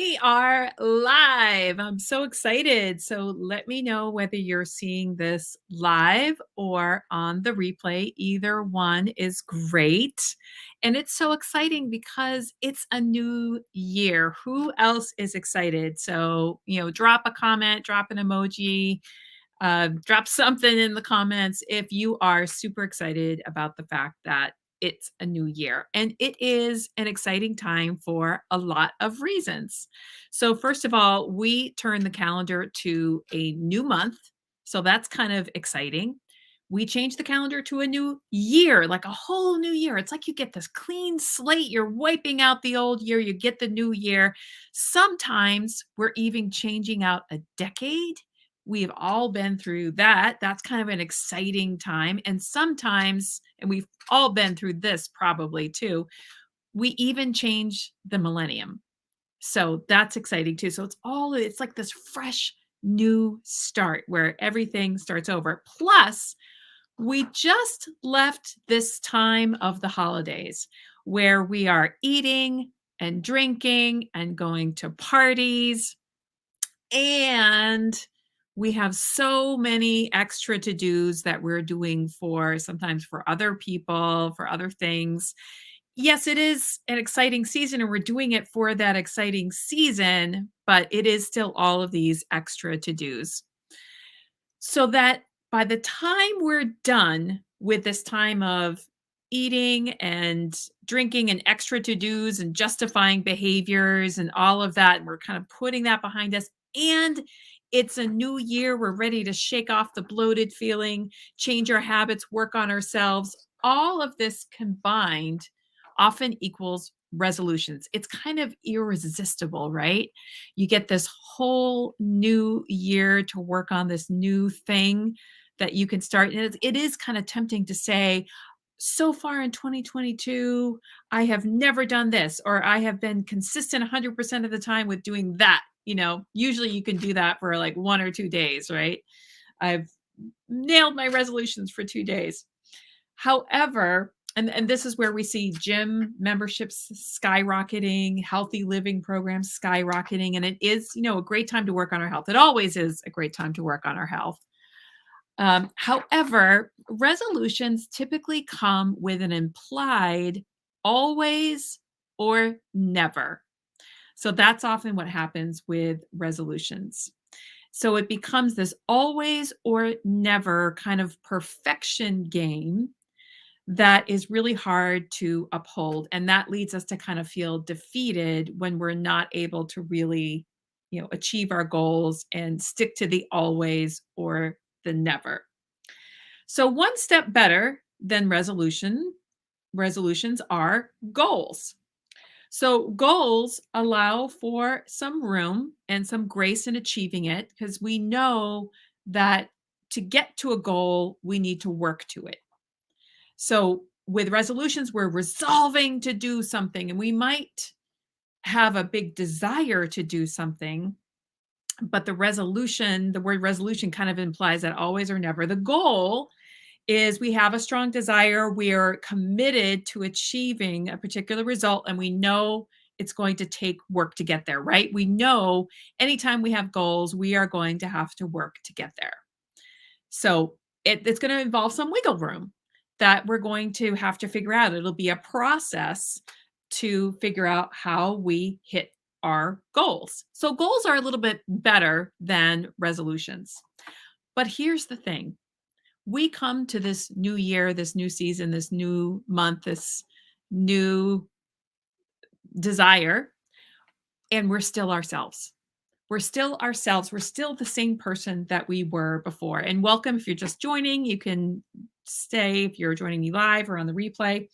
We are live. I'm so excited. So let me know whether you're seeing this live or on the replay. Either one is great. And it's so exciting because it's a new year. Who else is excited? So, drop a comment, drop an emoji, drop something in the comments if you are super excited about the fact that it's a new year. And it is an exciting time for a lot of reasons. So, first of all, we turn the calendar to a new month. So, that's kind of exciting. We change the calendar to a new year, like a whole new year. It's like you get this clean slate. You're wiping out the old year, you get the new year. Sometimes we're even changing out a decade. We've all been through that. That's kind of an exciting time. And sometimes, and we've all been through this probably too, we even change the millennium. So that's exciting too. So it's like this fresh new start where everything starts over. Plus, we just left this time of the holidays where we are eating and drinking and going to parties, and we have so many extra to-dos that we're doing for sometimes for other people, for other things. Yes, it is an exciting season and we're doing it for that exciting season, but it is still all of these extra to-dos. So that by the time we're done with this time of eating and drinking and extra to-dos and justifying behaviors and all of that, and we're kind of putting that behind us, and it's a new year, we're ready to shake off the bloated feeling, change our habits, work on ourselves. All of this combined often equals resolutions. It's kind of irresistible, right? You get this whole new year to work on this new thing that you can start. And it is kind of tempting to say, so far in 2022, I have never done this, or I have been consistent 100% of the time with doing that. Usually you can do that for like 1 or 2 days, right? I've nailed my resolutions for 2 days. However, and this is where we see gym memberships skyrocketing, healthy living programs skyrocketing, and it is, a great time to work on our health. It always is a great time to work on our health. However, resolutions typically come with an implied always or never. So that's often what happens with resolutions. So it becomes this always or never kind of perfection game that is really hard to uphold. And that leads us to kind of feel defeated when we're not able to really, achieve our goals and stick to the always or the never. So one step better than resolutions are goals. So goals allow for some room and some grace in achieving it because we know that to get to a goal, we need to work to it. So with resolutions, we're resolving to do something, and we might have a big desire to do something, but the word resolution kind of implies that always or never. The goal is we have a strong desire, we're committed to achieving a particular result, and we know it's going to take work to get there, right? We know anytime we have goals, we are going to have to work to get there. So it's going to involve some wiggle room that we're going to have to figure out. It'll be a process to figure out how we hit our goals. So goals are a little bit better than resolutions. But here's the thing. We come to this new year, this new season, this new month, this new desire, and we're still ourselves. We're still ourselves. We're still the same person that we were before. And welcome if you're just joining. You can stay if you're joining me live or on the replay.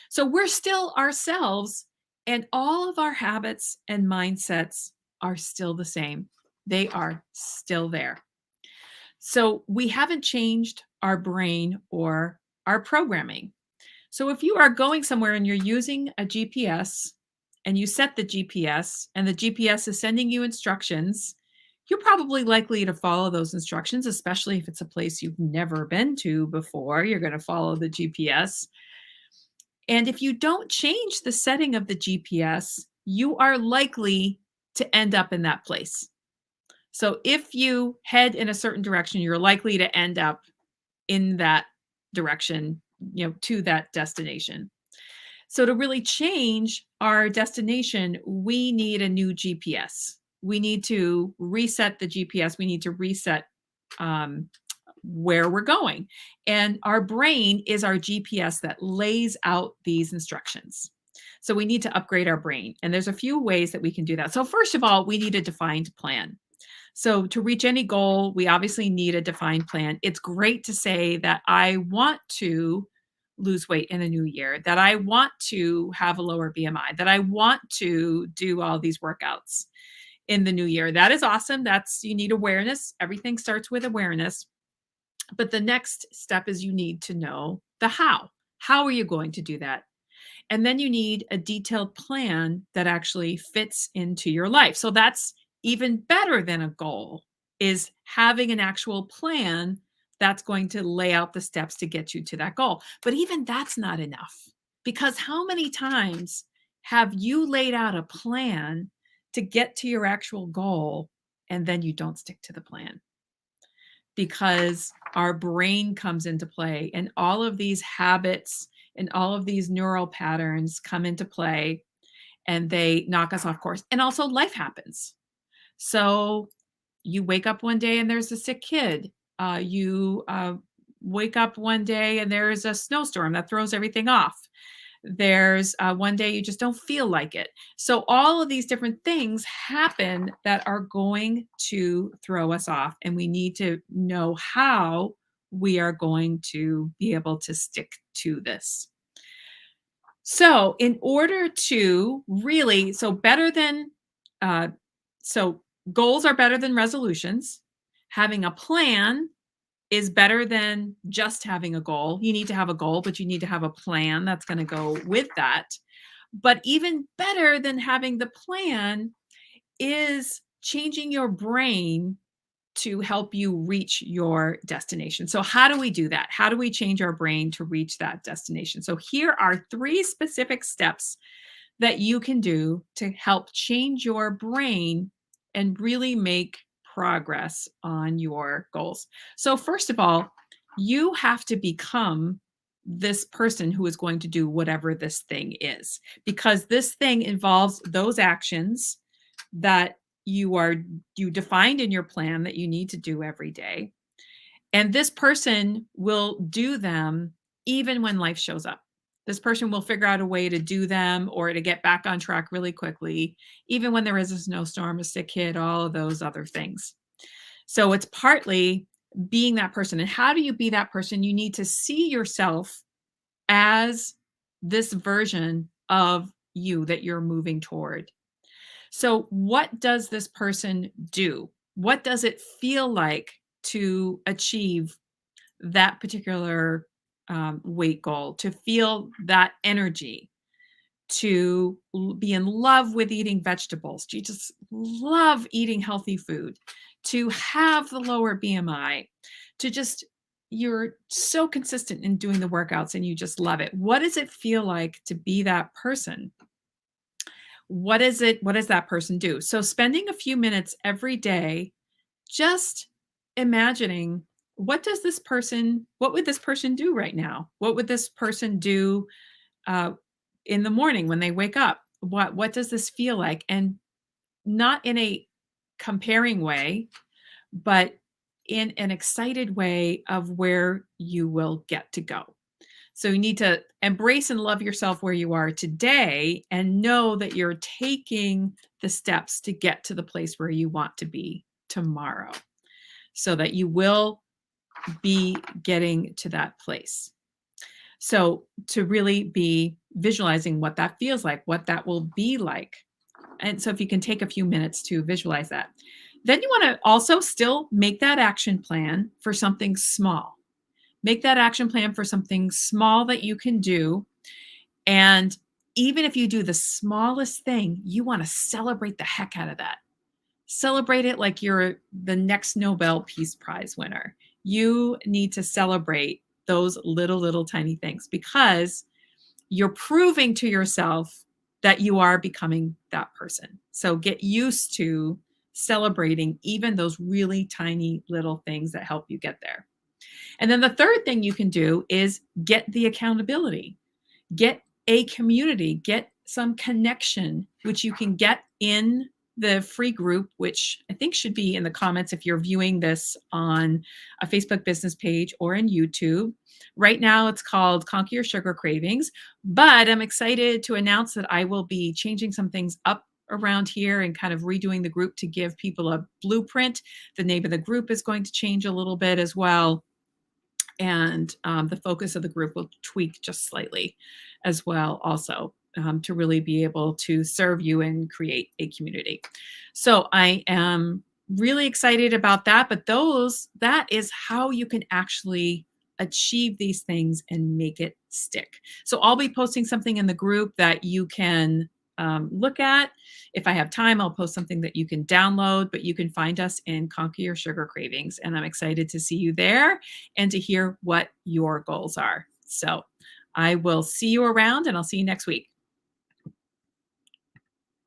So we're still ourselves, and all of our habits and mindsets are still the same. They are still there. So we haven't changed our brain or our programming. So if you are going somewhere and you're using a GPS and you set the GPS and the GPS is sending you instructions, you're probably likely to follow those instructions, especially if it's a place you've never been to before. You're going to follow the GPS. And if you don't change the setting of the GPS, you are likely to end up in that place. So if you head in a certain direction, you're likely to end up in that direction, to that destination. So to really change our destination, we need a new GPS. We need to reset the GPS. We need to reset um, where we're going. And our brain is our GPS that lays out these instructions. So we need to upgrade our brain. And there's a few ways that we can do that. So first of all, we need a defined plan. So to reach any goal, we obviously need a defined plan. It's great to say that I want to lose weight in the new year, that I want to have a lower BMI, that I want to do all these workouts in the new year. That is awesome. You need awareness. Everything starts with awareness. But the next step is you need to know the how. How are you going to do that? And then you need a detailed plan that actually fits into your life. So that's even better than a goal, is having an actual plan that's going to lay out the steps to get you to that goal. But even that's not enough, because how many times have you laid out a plan to get to your actual goal and then you don't stick to the plan? Because our brain comes into play and all of these habits and all of these neural patterns come into play and they knock us off course. And also life happens. So you wake up one day and there's a sick kid. You wake up one day and there's a snowstorm that throws everything off. There's one day you just don't feel like it. So all of these different things happen that are going to throw us off, and we need to know how we are going to be able to stick to this. So in order to really, so better than, so goals are better than resolutions. Having a plan is better than just having a goal. You need to have a goal, but you need to have a plan that's going to go with that. But even better than having the plan is changing your brain to help you reach your destination. So, how do we do that? How do we change our brain to reach that destination? So, here are 3 specific steps that you can do to help change your brain and really make progress on your goals. So, first of all, you have to become this person who is going to do whatever this thing is, because this thing involves those actions that you defined in your plan that you need to do every day. And this person will do them even when life shows up. This person will figure out a way to do them or to get back on track really quickly, even when there is a snowstorm, a sick kid, all of those other things. So it's partly being that person. And how do you be that person? You need to see yourself as this version of you that you're moving toward. So, what does this person do? What does it feel like to achieve that particular weight goal, to feel that energy, to be in love with eating vegetables, to just love eating healthy food, to have the lower BMI, to just, you're so consistent in doing the workouts and you just love it. What does it feel like to be that person? What is it? What does that person do? So spending a few minutes every day just imagining, what would this person do right now? What would this person do uh, in the morning when they wake up? What does this feel like? And not in a comparing way, but in an excited way of where you will get to go. So you need to embrace and love yourself where you are today and know that you're taking the steps to get to the place where you want to be tomorrow, so that you will be getting to that place. So to really be visualizing what that feels like, what that will be like. And so if you can take a few minutes to visualize that, then you want to also still make that action plan for something small. Make that action plan for something small that you can do. And even if you do the smallest thing, you want to celebrate the heck out of that. Celebrate it like you're the next Nobel Peace Prize winner. You need to celebrate those little tiny things, because you're proving to yourself that you are becoming that person. So get used to celebrating even those really tiny little things that help you get there. And then the third thing you can do is get the accountability, get a community, get some connection, which you can get in the free group, which I think should be in the comments if you're viewing this on a Facebook business page or in YouTube. Right now, it's called Conquer Your Sugar Cravings, but I'm excited to announce that I will be changing some things up around here and kind of redoing the group to give people a blueprint. The name of the group is going to change a little bit as well, and the focus of the group will tweak just slightly as well also, to really be able to serve you and create a community. So I am really excited about that, but that is how you can actually achieve these things and make it stick. So I'll be posting something in the group that you can look at. If I have time, I'll post something that you can download, but you can find us in Conquer Your Sugar Cravings. And I'm excited to see you there and to hear what your goals are. So I will see you around, and I'll see you next week.